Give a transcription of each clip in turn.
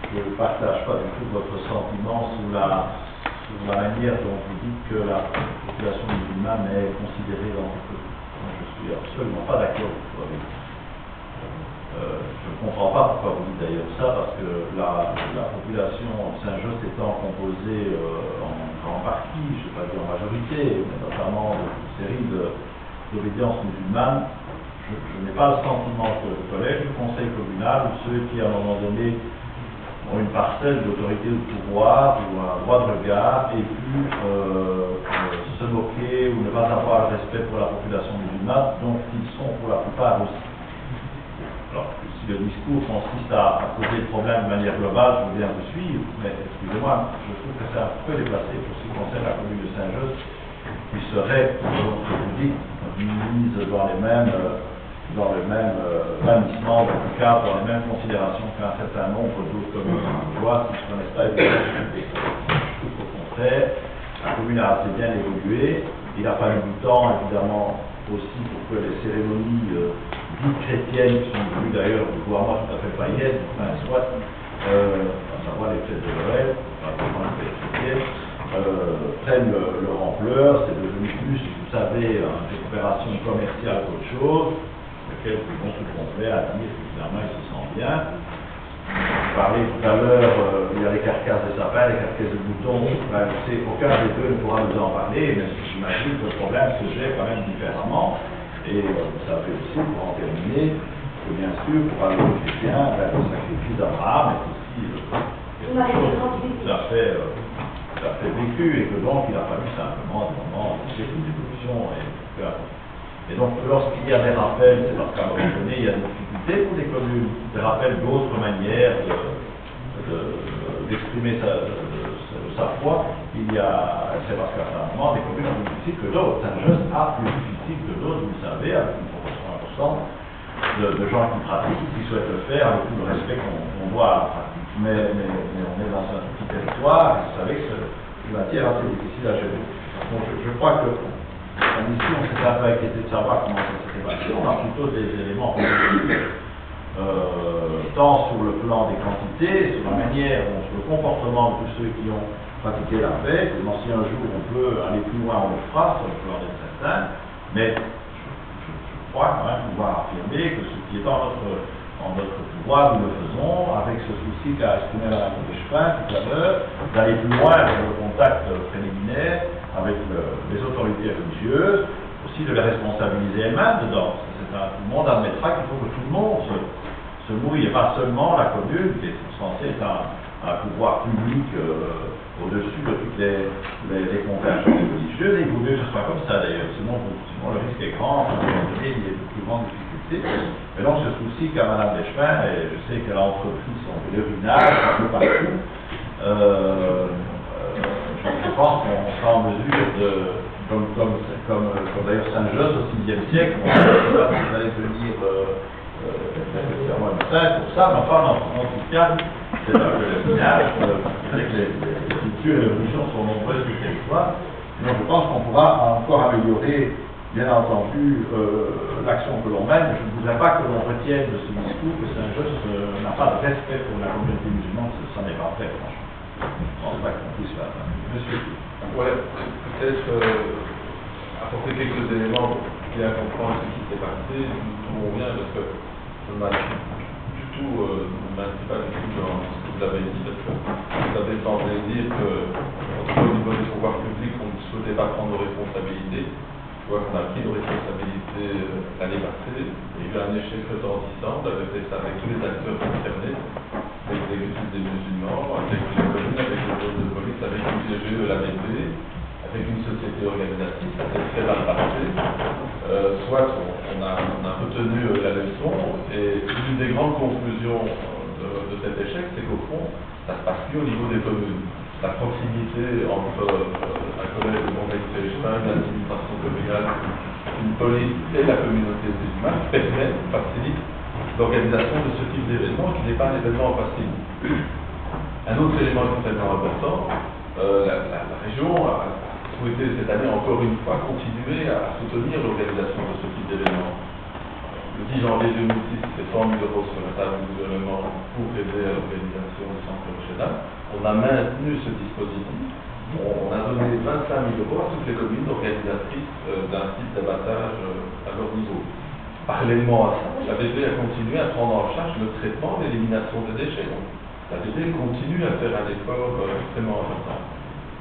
je ne partage pas du tout votre sentiment sur la manière dont vous dites que la population musulmane est considérée dans ce pays. Je ne suis absolument pas d'accord avec vous. Je ne comprends pas pourquoi vous dites d'ailleurs ça, parce que la population de Saint-Just étant composée en partie, je ne vais pas dire en majorité, mais notamment d'une série d'obédiences musulmanes, je n'ai pas le sentiment que le collège, le conseil communal, ou ceux qui à un moment donné ont une parcelle d'autorité ou de pouvoir ou un droit de regard et pu se moquer ou ne pas avoir respect pour la population musulmane, dont ils sont pour la plupart aussi. Alors, si le discours consiste à poser le problème de manière globale, je veux bien vous suivre, mais excusez-moi, je trouve que c'est un peu déplacé pour ce qui concerne la commune de Saint-Just, qui serait, selon ce que vous dites, mise dans le même bannissement, en tout cas dans les mêmes considérations qu'un certain nombre d'autres communes bourgeoises qui ne se connaissent pas évidemment. Tout au contraire, la commune a assez bien évolué. Il a fallu du temps, évidemment, aussi pour que les cérémonies dites chrétiennes, qui sont devenues d'ailleurs, moi tout à fait païennes, enfin soit, à savoir les fêtes de Noël, pratiquement les fêtes chrétiennes, prennent leur ampleur. C'est devenu plus, vous savez, une récupération commerciale qu'autre chose, lequel tout le monde se complet à dire que finalement il se sent bien. Vous parlez tout à l'heure, il y a les carcasses de sapins, les carcasses de boutons, aucun des deux ne pourra nous en parler, mais j'imagine que le problème se gère quand même différemment. Et vous savez aussi, pour en terminer, que bien sûr, pour un chrétien, le sacrifice d'Abraham est aussi quelque chose tout à fait vécu, et que donc il a fallu simplement c'est une évolution et donc lorsqu'il y a des rappels, c'est parce qu'à un moment donné il y a des difficultés pour les communes, des rappels d'autres manières d'exprimer sa foi. C'est parce qu'à un moment des communes ont plus difficile que d'autres. Saint-Just a plus difficile que d'autres, vous le savez, avec une proportion importante de gens qui pratiquent, qui souhaitent le faire avec tout le respect qu'on doit à la pratique. Mais on est dans un petit territoire, et vous savez que c'est une matière assez difficile à gérer. Donc je crois que ici on s'est un peu inquiété de savoir comment ça s'est passé. On a plutôt des éléments positifs, tant sur le plan des quantités, sur la manière, sur le comportement de tous ceux qui ont pratiqué la fête. Si un jour on peut aller plus loin, on le fera, ça on peut en être certain, mais je crois quand même pouvoir affirmer que ce qui est en notre pouvoir, nous le faisons, avec ce souci qu'a exprimé Mme Deschepin tout à l'heure, d'aller plus loin dans le contact préliminaire avec les autorités religieuses, aussi de les responsabiliser elles-mêmes dedans. Tout le monde admettra qu'il faut que tout le monde se mouille, et pas seulement la commune, qui est censée être un pouvoir public au-dessus de toutes les convergences religieuses, et il vaut mieux que ce soit comme ça d'ailleurs, sinon le risque est grand, à un moment donné, il y a de plus grandes difficultés. Et donc ce souci qu'a Mme Deschepin, et je sais qu'elle a entrepris son pèlerinage un peu partout, je pense qu'on sera en mesure de, comme d'ailleurs Saint-Just au VIe siècle, on allait devenir une sainte pour ça, mais enfin en tout cas, c'est un pèlerinage, les cultures et les religions sont nombreuses sur le territoire. Donc je pense qu'on pourra encore améliorer, bien entendu, l'action que l'on mène. Je ne voudrais pas que l'on retienne de ce discours que Saint-Just n'a pas de respect pour la communauté musulmane, ça n'est pas vrai, franchement. Je ne pense pas qu'on puisse faire ça. Monsieur. Ouais, peut-être apporter quelques éléments pour bien comprendre ce qui s'est passé, d'où on vient, parce que je ne m'inscris pas du tout dans ce que vous avez dit, parce que vous avez tenté de dire que, en tout cas au niveau des pouvoirs publics, on ne souhaitait pas prendre nos responsabilités. Je vois qu'on a pris nos responsabilités l'année passée. Il y a eu un échec retentissant, on avait fait ça avec tous les acteurs concernés, avec l'exécutif des musulmans, avec les communes, avec le bureau de police, avec l'UCG, l'ABP, avec une société organisatrice. Ça s'est très mal passé. Soit on a retenu la leçon, et une des grandes conclusions de cet échec, c'est qu'au fond, ça ne se passe plus au niveau des communes. La proximité entre un collège de conseil de Deschepin, l'administration communale, une police et la communauté musulmane permet, facilite l'organisation de ce type d'événement qui n'est pas un événement facile. Un autre élément extrêmement important, la région a souhaité cette année encore une fois continuer à soutenir l'organisation de ce type d'événement. le 10 janvier 2006, c'était 100 000 € sur la table du gouvernement pour aider à l'organisation du centre régional. On a maintenu ce dispositif. On a donné 25 000 € à toutes les communes organisatrices d'un site d'abattage à leur niveau. Parallèlement à ça, la BD a continué à prendre en charge le traitement et l'élimination des déchets. Donc, la BD continue à faire un effort extrêmement important.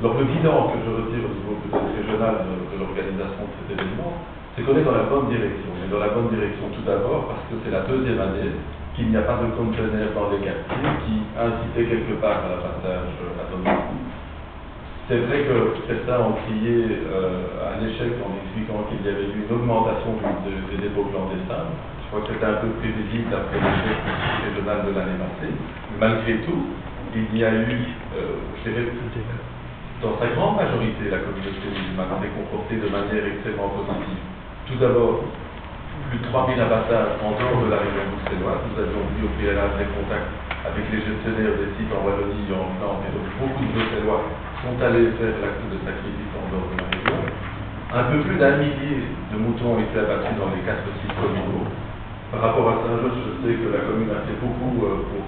Alors le bilan que je retire au niveau peut-être régional de l'organisation de cet événement, c'est qu'on est dans la bonne direction. On est dans la bonne direction tout d'abord parce que c'est la deuxième année qu'il n'y a pas de conteneurs dans les quartiers qui incitaient quelque part à l'abattage à domicile. C'est vrai que certains ont crié à l'échec en expliquant qu'il y avait eu une augmentation des dépôts clandestins. Je crois que c'était un peu prévisible après l'échec régional de l'année passée. Mais malgré tout, il y a eu, je dirais, dans sa grande majorité, la communauté musulmane s'est comportée de manière extrêmement positive. Tout d'abord, plus de 3000 abattages en dehors de la région bruxelloise. Nous avions eu au préalable des contacts avec les gestionnaires des sites en Wallonie et en Flandre, et donc beaucoup de Bruxellois sont allés faire l'acte de sacrifice en dehors de la région. Un peu plus d'1 millier de moutons ont été abattus dans les 4 sites communaux. Par rapport à Saint-Josse, je sais que la commune a fait beaucoup pour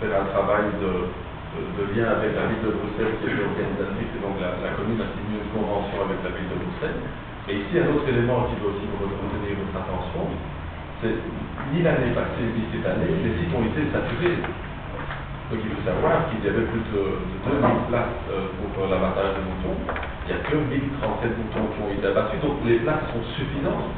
faire un travail de lien avec la ville de Bruxelles qui est organisatrice, et donc la commune a signé une convention avec la ville de Bruxelles. Et ici, un autre élément qui doit aussi retenir votre attention, c'est ni l'année passée ni cette année, les sites ont été saturés. Donc il faut savoir qu'il y avait plus de 2000 places pour l'abattage de moutons. Il n'y a que 1037 moutons qui ont été abattus, donc les places sont suffisantes.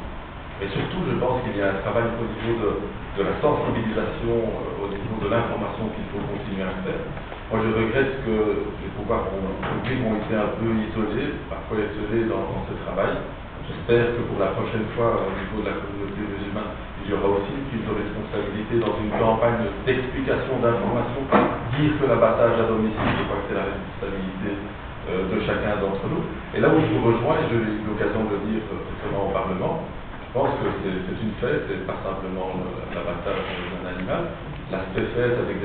Mais surtout, je pense qu'il y a un travail au niveau de la sensibilisation, au niveau de l'information qu'il faut continuer à faire. Moi, je regrette que les pouvoirs publics ont été un peu isolés, parfois isolés dans ce travail. J'espère que pour la prochaine fois, au niveau de la communauté musulmane, il y aura aussi une prise de responsabilité dans une campagne d'explication, d'information. Dire que l'abattage à domicile, je crois que c'est la responsabilité de chacun d'entre nous. Et là où je vous rejoins, et j'ai eu l'occasion de le dire récemment au Parlement, je pense que c'est une fête, et pas simplement l'abattage d'un animal. L'aspect fête avec des